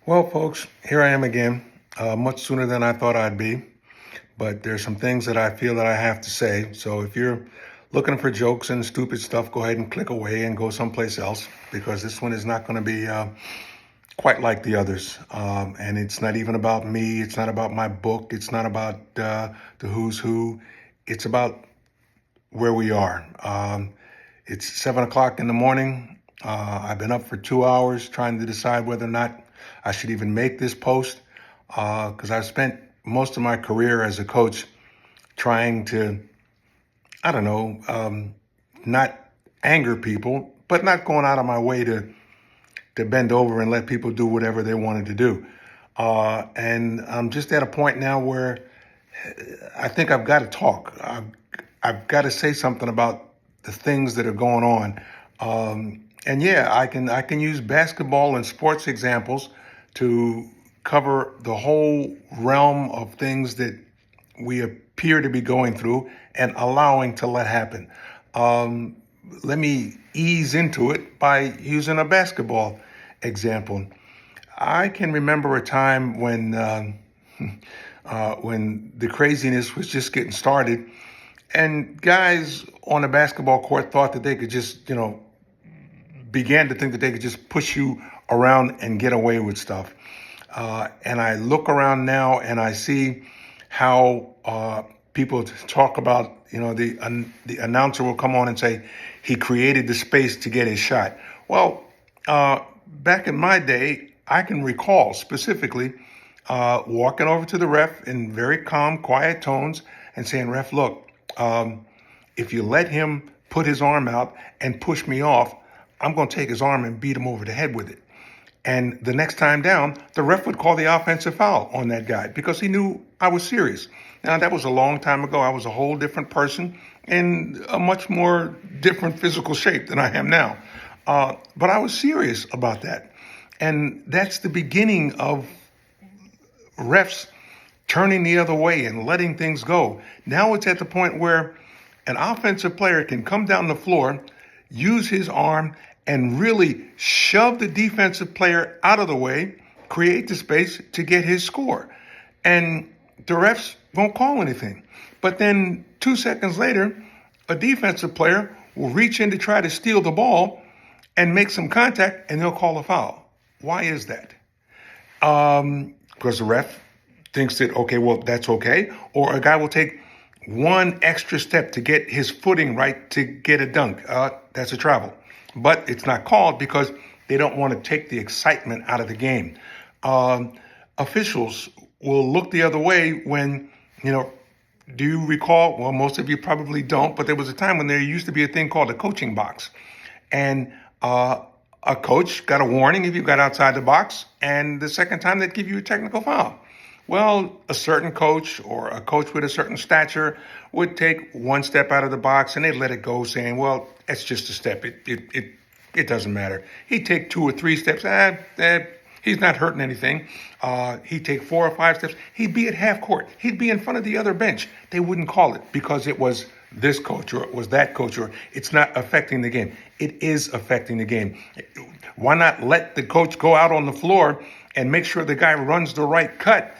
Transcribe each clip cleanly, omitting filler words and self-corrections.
Well, folks, here I am again, much sooner than I thought I'd be. But there's some things that I feel that I have to say. So if you're looking for jokes and stupid stuff, go ahead and click away and go someplace else because this one is not going to be quite like the others. And it's not even about me. It's not about my book. It's not about the who's who. It's about where we are. It's 7 o'clock in the morning. I've been up for 2 hours trying to decide whether or not I should even make this post because I've spent most of my career as a coach trying to, I don't know, not anger people, but not going out of my way to bend over and let people do whatever they wanted to do. And I'm just at a point now where I think I've got to talk. I've got to say something about the things that are going on. And yeah, I can use basketball and sports examples to cover the whole realm of things that we appear to be going through and allowing to let happen. Let me ease into it by using a basketball example. I can remember a time when the craziness was just getting started, and guys on a basketball court thought that they could just, began to think that they could just push you around and get away with stuff. And I look around now and I see how people talk about, the announcer will come on and say he created the space to get his shot. Well, back in my day, I can recall specifically walking over to the ref in very calm, quiet tones and saying, "Ref, look, if you let him put his arm out and push me off, I'm going to take his arm and beat him over the head with it." And the next time down, the ref would call the offensive foul on that guy because he knew I was serious. Now, that was a long time ago. I was a whole different person in a much more different physical shape than I am now. But I was serious about that. And that's the beginning of refs turning the other way and letting things go. Now it's at the point where an offensive player can come down the floor, use his arm, and really shove the defensive player out of the way, create the space to get his score. And the refs won't call anything. But then 2 seconds later, a defensive player will reach in to try to steal the ball and make some contact, and they'll call a foul. Why is that? Because the ref thinks that, okay, well, that's okay. Or a guy will take one extra step to get his footing right to get a dunk. That's a travel. But it's not called because they don't want to take the excitement out of the game. Officials will look the other way when, do you recall? Well, most of you probably don't, but there was a time when there used to be a thing called a coaching box. And a coach got a warning if you got outside the box, and the second time they'd give you a technical foul. Well, a certain coach or a coach with a certain stature would take one step out of the box and they'd let it go, saying, well, it's just a step. It doesn't matter. He'd take 2 or 3 steps. He's not hurting anything. He'd take 4 or 5 steps. He'd be at half court. He'd be in front of the other bench. They wouldn't call it because it was this coach or it was that coach or it's not affecting the game. It is affecting the game. Why not let the coach go out on the floor and make sure the guy runs the right cut?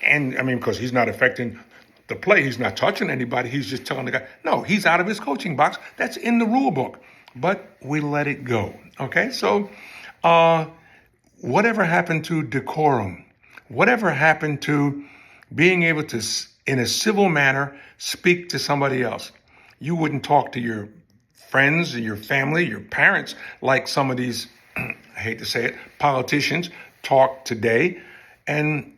And because he's not affecting the play, he's not touching anybody. He's just telling the guy, no, he's out of his coaching box. That's in the rule book. But we let it go. Okay, so whatever happened to decorum? Whatever happened to being able to, in a civil manner, speak to somebody else? You wouldn't talk to your friends and your family, your parents, like some of these, I hate to say it, politicians talk today. And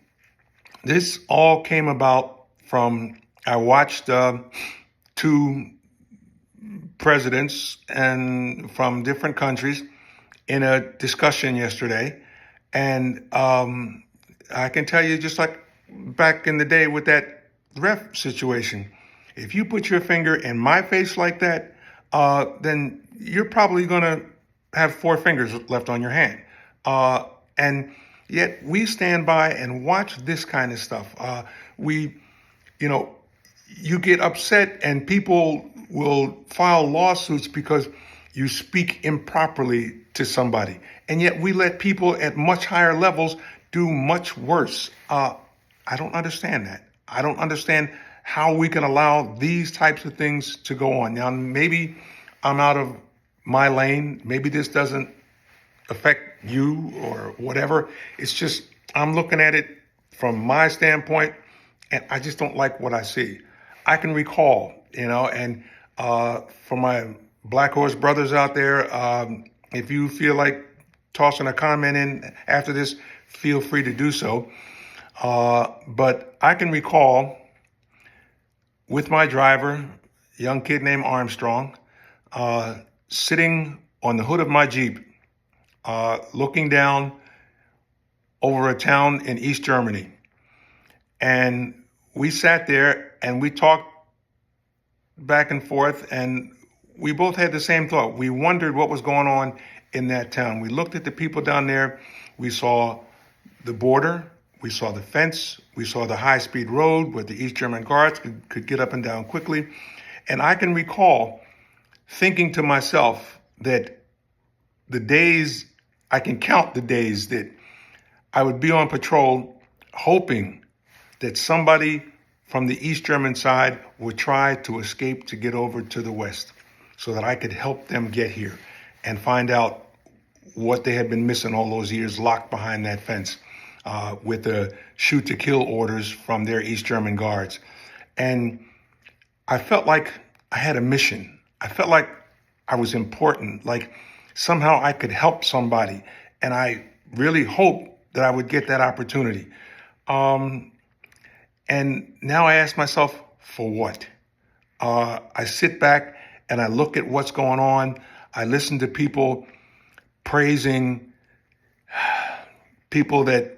this all came about from, I watched 2 presidents and from different countries in a discussion yesterday. And I can tell you, just like back in the day with that ref situation, if you put your finger in my face like that, then you're probably going to have 4 fingers left on your hand. And yet we stand by and watch this kind of stuff. You get upset and people will file lawsuits because you speak improperly to somebody. And yet we let people at much higher levels do much worse. I don't understand that. I don't understand how we can allow these types of things to go on. Now, maybe I'm out of my lane. Maybe this doesn't affect you or whatever. It's just, I'm looking at it from my standpoint, and I just don't like what I see. I can recall, and for my Black Horse brothers out there, if you feel like tossing a comment in after this, feel free to do so. But I can recall with my driver, a young kid named Armstrong, sitting on the hood of my Jeep, looking down over a town in East Germany. And we sat there and we talked back and forth, and we both had the same thought. We wondered what was going on in that town. We looked at the people down there. We saw the border. We saw the fence. We saw the high-speed road where the East German guards could get up and down quickly. And I can recall thinking to myself that I can count the days that I would be on patrol hoping that somebody from the East German side would try to escape to get over to the West so that I could help them get here and find out what they had been missing all those years locked behind that fence with the shoot to kill orders from their East German guards. And I felt like I had a mission. I felt like I was important, like somehow I could help somebody. And I really hoped that I would get that opportunity. And now I ask myself, for what? I sit back and I look at what's going on. I listen to people praising people that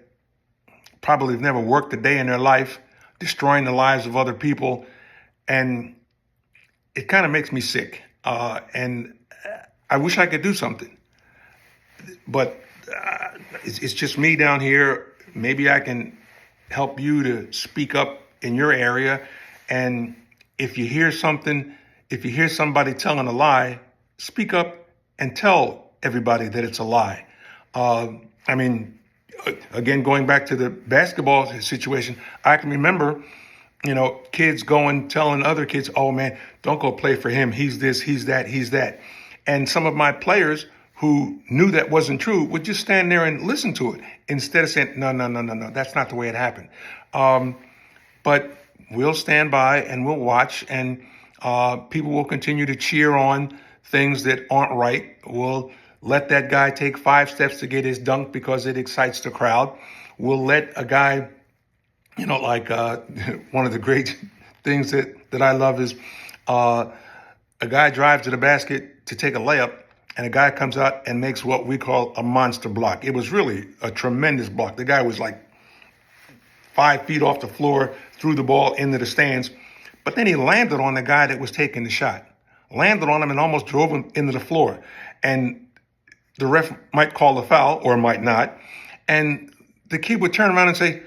probably have never worked a day in their life, destroying the lives of other people. And it kind of makes me sick. And I wish I could do something. But it's just me down here. Maybe I can help you to speak up in your area. And if you hear somebody telling a lie, speak up and tell everybody that it's a lie. Again, going back to the basketball situation, I can remember, kids telling other kids, oh man, don't go play for him. He's this, he's that, he's that. And some of my players who knew that wasn't true would just stand there and listen to it instead of saying, no, that's not the way it happened. But we'll stand by and we'll watch, and people will continue to cheer on things that aren't right. We'll let that guy take 5 steps to get his dunk because it excites the crowd. We'll let a guy, one of the great things that I love is a guy drives to the basket to take a layup, and a guy comes out and makes what we call a monster block. It was really a tremendous block. The guy was like 5 feet off the floor, threw the ball into the stands, but then he landed on the guy that was taking the shot, landed on him and almost drove him into the floor. And the ref might call a foul or might not. And the kid would turn around and say,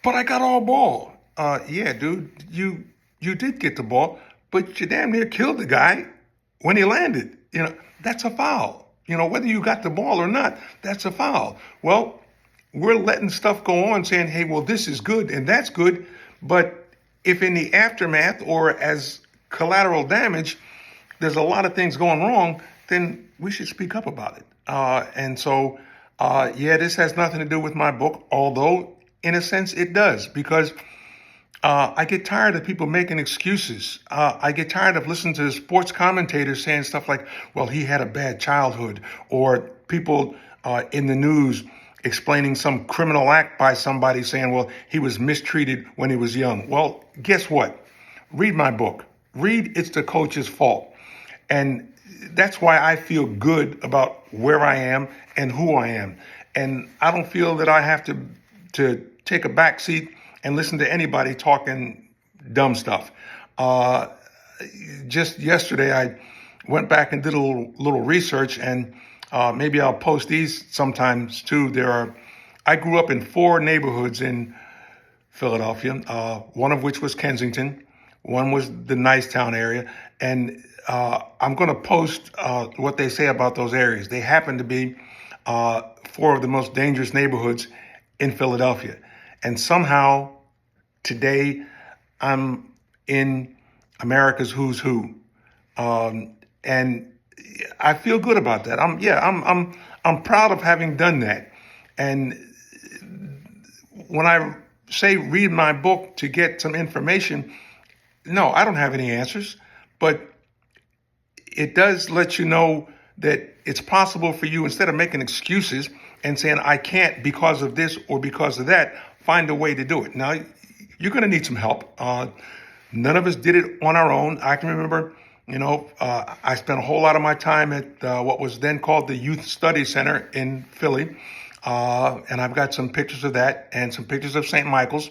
but I got all ball. Yeah, dude, you did get the ball, but you damn near killed the guy when he landed. That's a foul. Whether you got the ball or not, that's a foul. Well, we're letting stuff go on saying, hey, well, this is good and that's good. But if in the aftermath or as collateral damage, there's a lot of things going wrong, then we should speak up about it. This has nothing to do with my book, although in a sense it does, because I get tired of people making excuses. I get tired of listening to sports commentators saying stuff like, well, he had a bad childhood, or people in the news explaining some criminal act by somebody saying, well, he was mistreated when he was young. Well, guess what? Read my book. Read It's the Coach's Fault. And that's why I feel good about where I am and who I am. And I don't feel that I have to take a back seat and listen to anybody talking dumb stuff. Just yesterday, I went back and did a little research, and maybe I'll post these sometimes too. I grew up in 4 neighborhoods in Philadelphia, one of which was Kensington, one was the Nicetown area, and I'm going to post what they say about those areas. They happen to be four of the most dangerous neighborhoods in Philadelphia. And somehow today I'm in America's who's who. And I feel good about that. I'm proud of having done that. And when I say read my book to get some information, no, I don't have any answers, but it does let you know that it's possible for you, instead of making excuses and saying, I can't because of this or because of that, find a way to do it. Now, you're going to need some help. None of us did it on our own. I can remember, I spent a whole lot of my time at what was then called the Youth Study Center in Philly. And I've got some pictures of that and some pictures of St. Michael's,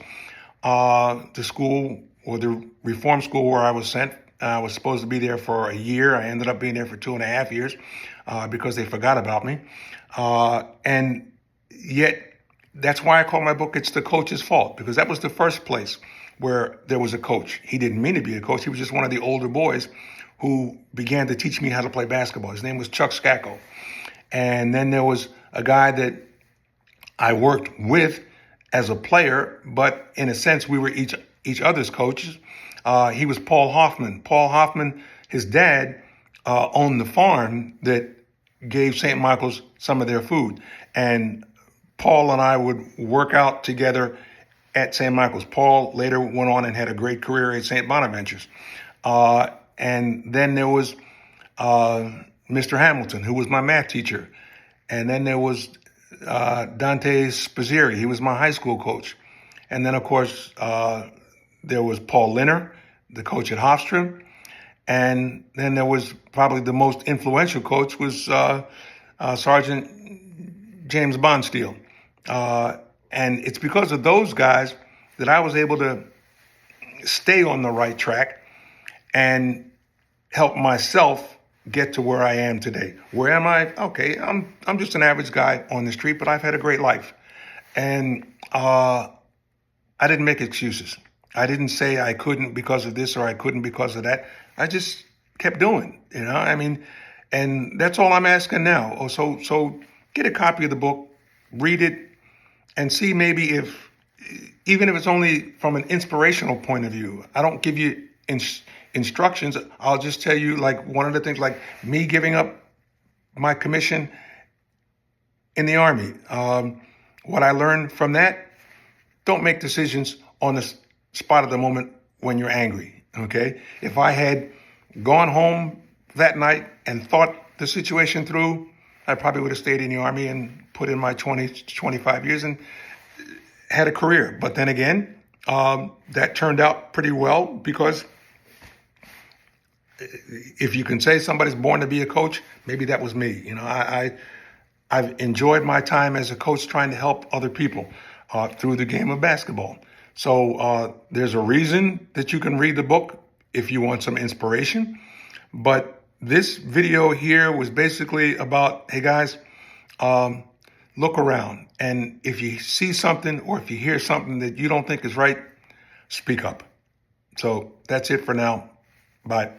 the school or the reform school where I was sent. I was supposed to be there for a year. I ended up being there for 2.5 years because they forgot about me. And yet, that's why I call my book It's the Coach's Fault, because that was the first place where there was a coach. He didn't mean to be a coach. He was just one of the older boys who began to teach me how to play basketball. His name was Chuck Scacco. And then there was a guy that I worked with as a player, but in a sense, we were each other's coaches. He was Paul Hoffman. Paul Hoffman, his dad, owned the farm that gave St. Michael's some of their food. And Paul and I would work out together at St. Michael's. Paul later went on and had a great career at St. Bonaventure's. And then there was Mr. Hamilton, who was my math teacher. And then there was Dante Spazzieri. He was my high school coach. And then, of course, there was Paul Linner, the coach at Hofstra. And then there was probably the most influential coach was Sergeant James Bonsteel. And it's because of those guys that I was able to stay on the right track and help myself get to where I am today. Where am I? Okay, I'm just an average guy on the street, but I've had a great life. And I didn't make excuses. I didn't say I couldn't because of this or I couldn't because of that. I just kept doing, and that's all I'm asking now. So get a copy of the book, read it, and see maybe even if it's only from an inspirational point of view. I don't give you instructions. I'll just tell you, like, one of the things, like me giving up my commission in the Army. What I learned from that, don't make decisions on the spot of the moment when you're angry, okay? If I had gone home that night and thought the situation through, I probably would have stayed in the Army and put in my 20 to 25 years and had a career. But then again, that turned out pretty well, because if you can say somebody's born to be a coach, maybe that was me. I've enjoyed my time as a coach trying to help other people through the game of basketball. So there's a reason that you can read the book if you want some inspiration. But this video here was basically about, hey guys, look around. And if you see something or if you hear something that you don't think is right, speak up. So that's it for now. Bye.